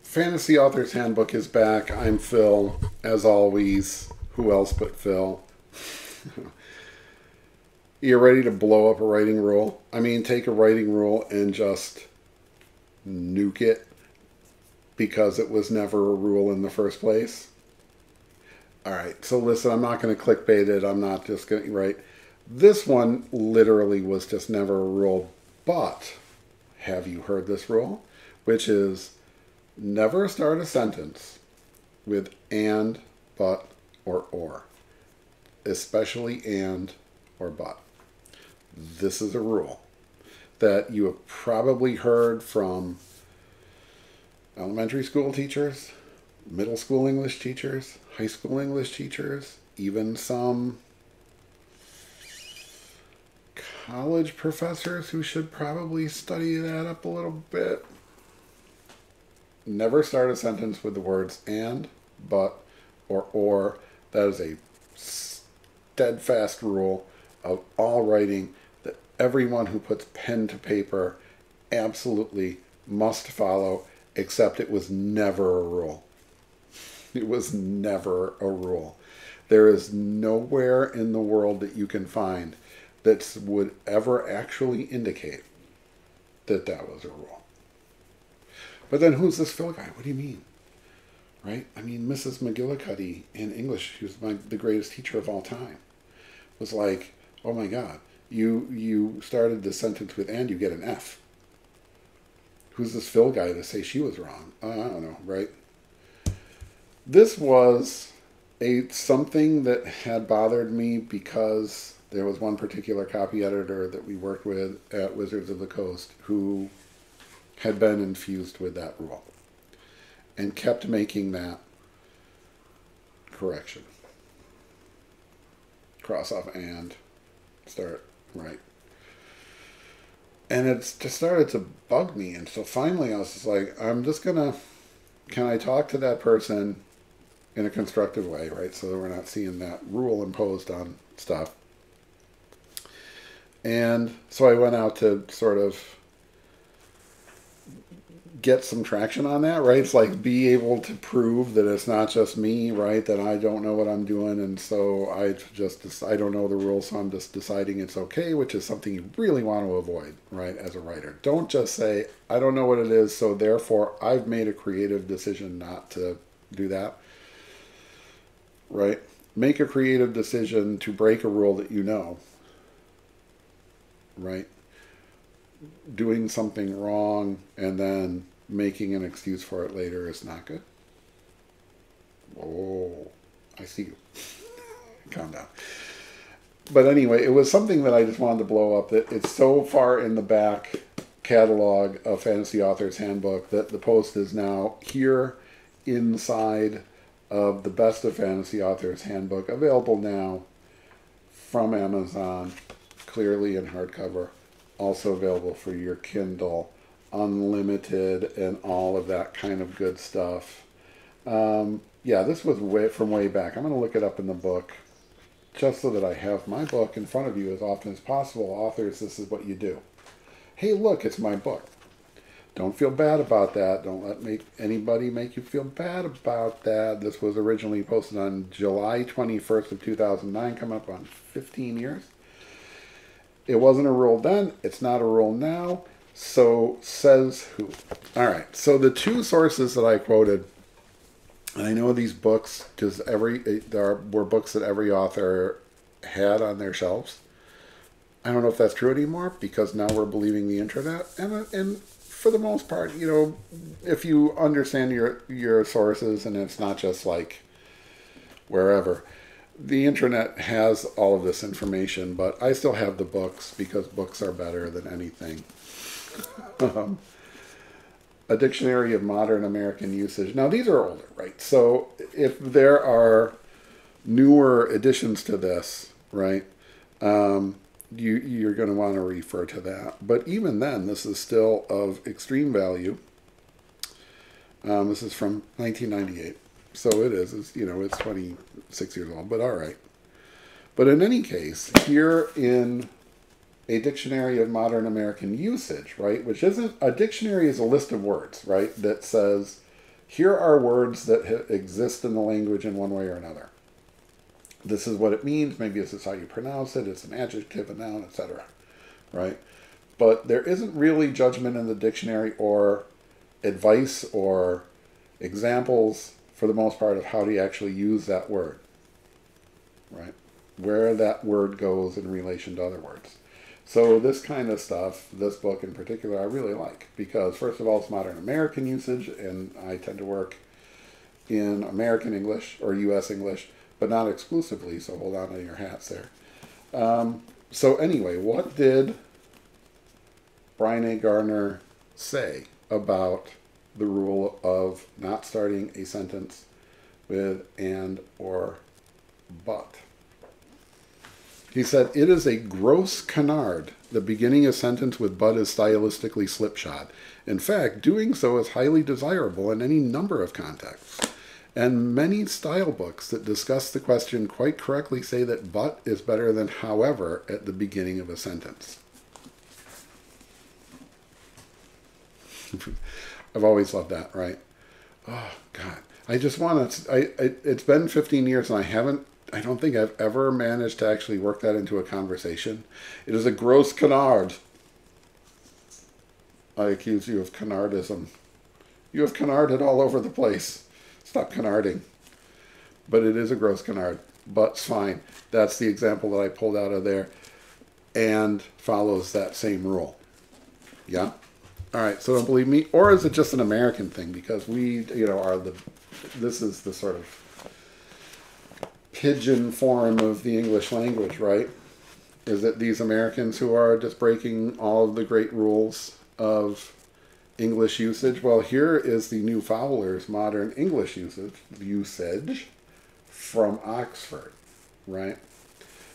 Fantasy Author's Handbook is back. I'm Phil, as always. Who else but Phil? You're ready to blow up a writing rule? I mean, take a writing rule and just nuke it because it was never a rule in the first place? Alright, so listen, I'm not going to clickbait it. I'm not just going to, right? This one literally was just never a rule. But have you heard this rule? Which is never start a sentence with and, but, or. Especially and or but. This is a rule that you have probably heard from elementary school teachers, middle school English teachers, high school English teachers, even some college professors who should probably study that up a little bit. Never start a sentence with the words and, but, or. That is a steadfast rule of all writing that everyone who puts pen to paper absolutely must follow, except it was never a rule. It was never a rule. There is nowhere in the world that you can find that would ever actually indicate that that was a rule. But then who's this Phil guy? What do you mean? Right? I mean, Mrs. McGillicuddy in English, she was the greatest teacher of all time, was like, oh my God, you started the sentence with and, you get an F. Who's this Phil guy to say she was wrong? I don't know, right? This was something that had bothered me because there was one particular copy editor that we worked with at Wizards of the Coast who had been infused with that rule and kept making that correction. Cross off and start right. And it's just started to bug me. And so finally I was just like, can I talk to that person in a constructive way, right? So that we're not seeing that rule imposed on stuff. And so I went out to sort of get some traction on that, right? It's like be able to prove that it's not just me, right? That I don't know what I'm doing, and so I don't know the rules, so I'm just deciding it's okay, which is something you really want to avoid, right? As a writer, don't just say I don't know what it is, so therefore I've made a creative decision not to do that, right? Make a creative decision to break a rule that you know, right? Doing something wrong and then making an excuse for it later is not good. Whoa, I see you. Calm down. But anyway, it was something that I just wanted to blow up, that it's so far in the back catalog of Fantasy Author's Handbook that the post is now here inside of the Best of Fantasy Author's Handbook, available now from Amazon, clearly in hardcover. Also available for your Kindle, unlimited, and all of that kind of good stuff. Yeah, this was from way back. I'm going to look it up in the book, just so that I have my book in front of you as often as possible. Authors, this is what you do. Hey, look, it's my book. Don't feel bad about that. Don't let anybody make you feel bad about that. This was originally posted on July 21st of 2009, coming up on 15 years. It wasn't a rule then. It's not a rule now. So says who? All right. So the two sources that I quoted, and I know these books because there were books that every author had on their shelves. I don't know if that's true anymore because now we're believing the internet. And for the most part, you know, if you understand your sources and it's not just like wherever. The internet has all of this information, but I still have the books because books are better than anything. A Dictionary of Modern American Usage. Now, these are older, right? So if there are newer additions to this, right, you're going to want to refer to that. But even then, this is still of extreme value. This is from 1998. So it is, it's 26 years old, but all right. But in any case, here in a Dictionary of Modern American Usage, right, which isn't, a dictionary is a list of words, right, that says here are words that exist in the language in one way or another. This is what it means. Maybe this is how you pronounce it. It's an adjective, a noun, etc. Right? But there isn't really judgment in the dictionary or advice or examples, for the most part, of how to actually use that word. Right? Where that word goes in relation to other words. So this kind of stuff, this book in particular, I really like. Because, first of all, it's modern American usage, and I tend to work in American English or U.S. English, but not exclusively, so hold on to your hats there. So anyway, what did Brian A. Gardner say about the rule of not starting a sentence with and or but? He said, it is a gross canard that beginning a sentence with but is stylistically slipshod. In fact, doing so is highly desirable in any number of contexts. And many style books that discuss the question quite correctly say that but is better than however at the beginning of a sentence. I've always loved that, right? Oh, God. I just want to... It's been 15 years and I don't think I've ever managed to actually work that into a conversation. It is a gross canard. I accuse you of canardism. You have canarded all over the place. Stop canarding. But it is a gross canard. But's fine. That's the example that I pulled out of there. And follows that same rule. Yeah? All right, so don't believe me? Or is it just an American thing? Because we, this is the sort of pigeon form of the English language, right? Is it these Americans who are just breaking all of the great rules of English usage? Well, here is the new Fowler's modern English usage from Oxford, right?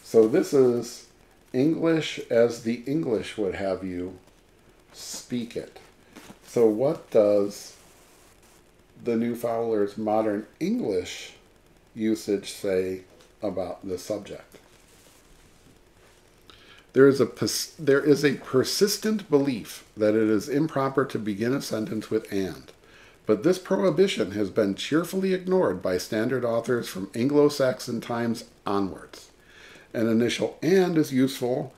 So this is English as the English would have you speak it. So what does the new Fowler's modern English usage say about the subject? There is a persistent belief that it is improper to begin a sentence with and, but this prohibition has been cheerfully ignored by standard authors from Anglo-Saxon times onwards. An initial and is a useful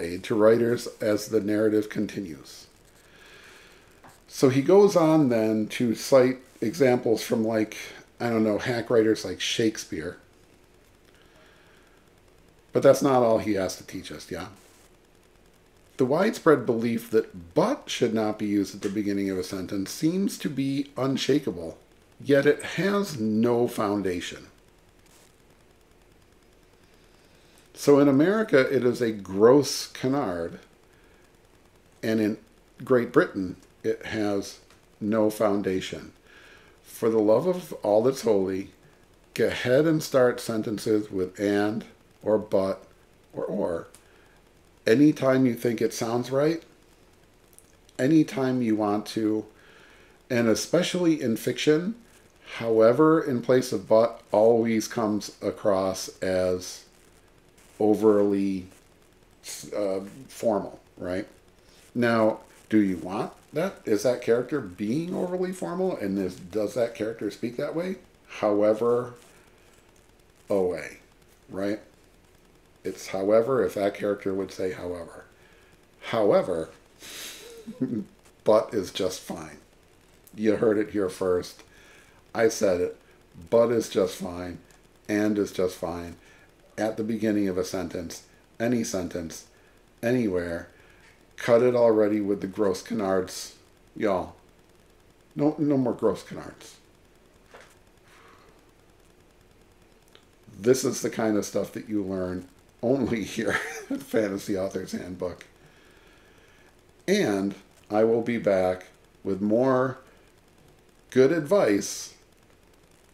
aid to writers as the narrative continues. So he goes on then to cite examples from hack writers like Shakespeare. But that's not all he has to teach us, yeah? The widespread belief that but should not be used at the beginning of a sentence seems to be unshakable, yet it has no foundation. So in America, it is a gross canard, and in Great Britain, it has no foundation. For the love of all that's holy, go ahead and start sentences with and, or but, or. Anytime you think it sounds right, anytime you want to, and especially in fiction, however in place of but always comes across as overly formal, right? Now, do you want that? Is that character being overly formal? And does that character speak that way? However, OA, right? It's however, if that character would say however. However, but is just fine. You heard it here first. I said it. But is just fine. And is just fine. At the beginning of a sentence, anywhere. Cut it already with the gross canards. Y'all, no more gross canards. This is the kind of stuff that you learn only here at Fantasy Author's Handbook. And I will be back with more good advice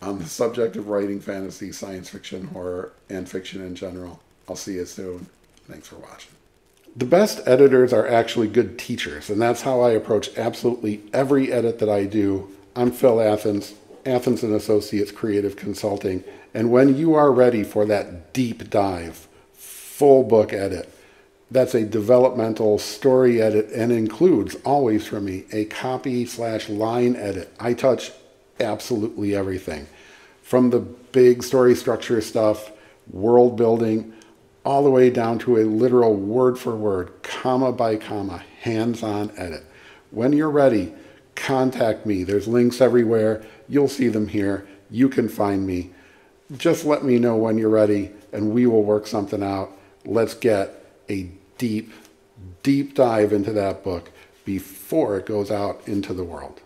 on the subject of writing fantasy, science fiction, horror, and fiction in general. I'll see you soon. Thanks for watching. The best editors are actually good teachers, and that's how I approach absolutely every edit that I do. I'm Phil Athens, Athens & Associates Creative Consulting, and when you are ready for that deep dive, full book edit, That's a developmental story edit and includes, always for me, a copy/line edit. I touch absolutely everything. From the big story structure stuff, world building, all the way down to a literal word for word, comma by comma, hands-on edit. When you're ready, contact me. There's links everywhere. You'll see them here. You can find me. Just let me know when you're ready and we will work something out. Let's get a deep, deep dive into that book before it goes out into the world.